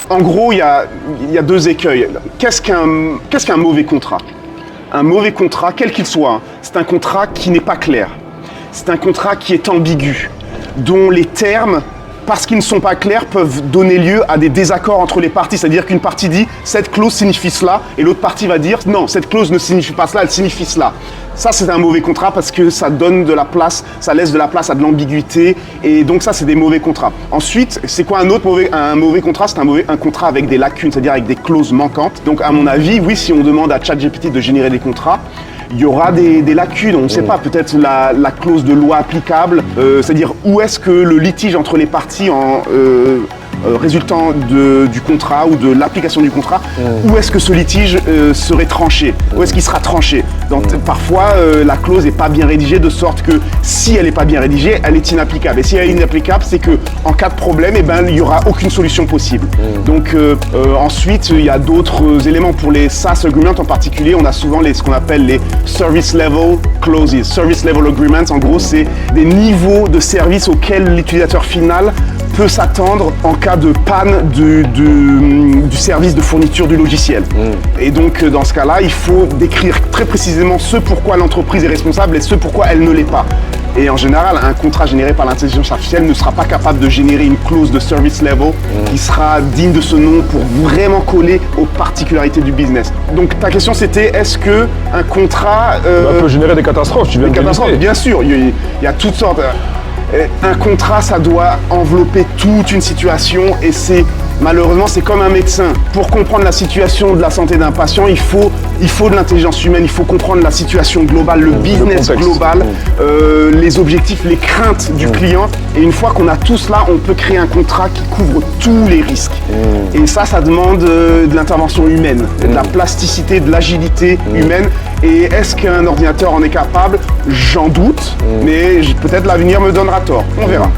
En gros, il y a deux écueils. Qu'est-ce qu'un mauvais contrat? Un mauvais contrat, quel qu'il soit, hein, c'est un contrat qui n'est pas clair. C'est un contrat qui est ambigu, dont les termes, parce qu'ils ne sont pas clairs, peuvent donner lieu à des désaccords entre les parties. C'est-à-dire qu'une partie dit « cette clause signifie cela » et l'autre partie va dire « non, cette clause ne signifie pas cela, elle signifie cela ». Ça, c'est un mauvais contrat parce que ça donne de la place, ça laisse de la place à de l'ambiguïté et donc ça, c'est des mauvais contrats. Ensuite, c'est quoi un mauvais contrat? C'est un contrat avec des lacunes, c'est-à-dire avec des clauses manquantes. Donc à mon avis, oui, si on demande à ChatGPT de générer des contrats, il y aura des lacunes, on ne sait pas, peut-être la clause de loi applicable, c'est-à-dire où est-ce que le litige entre les parties résultant du contrat ou de l'application du contrat, où est-ce que ce litige serait tranché, où est-ce qu'il sera tranché. Donc, parfois, la clause n'est pas bien rédigée de sorte que si elle n'est pas bien rédigée, elle est inapplicable. Et si elle est inapplicable, c'est qu'en cas de problème, il n'y aura aucune solution possible. Donc ensuite, il y a d'autres éléments. Pour les SaaS agreements en particulier, on a souvent ce qu'on appelle les service level clauses. Service level agreements, en gros, c'est des niveaux de service auxquels l'utilisateur final peut s'attendre en cas de panne du service de fourniture du logiciel. Et donc, dans ce cas-là, il faut décrire très précisément ce pourquoi l'entreprise est responsable et ce pourquoi elle ne l'est pas. Et en général, un contrat généré par l'intelligence artificielle ne sera pas capable de générer une clause de service level qui sera digne de ce nom pour vraiment coller aux particularités du business. Donc ta question c'était, est-ce qu'un contrat peut générer des catastrophes? Tu viens de lister. Bien sûr, il y a toutes sortes. Un contrat, ça doit envelopper toute une situation et malheureusement, c'est comme un médecin. Pour comprendre la situation de la santé d'un patient, il faut de l'intelligence humaine, il faut comprendre la situation globale, le business global, les objectifs, les craintes du client. Et une fois qu'on a tout cela, on peut créer un contrat qui couvre tous les risques. Et ça demande de l'intervention humaine, de la plasticité, de l'agilité humaine. Et est-ce qu'un ordinateur en est capable? J'en doute, mais peut-être l'avenir me donnera tort. On verra.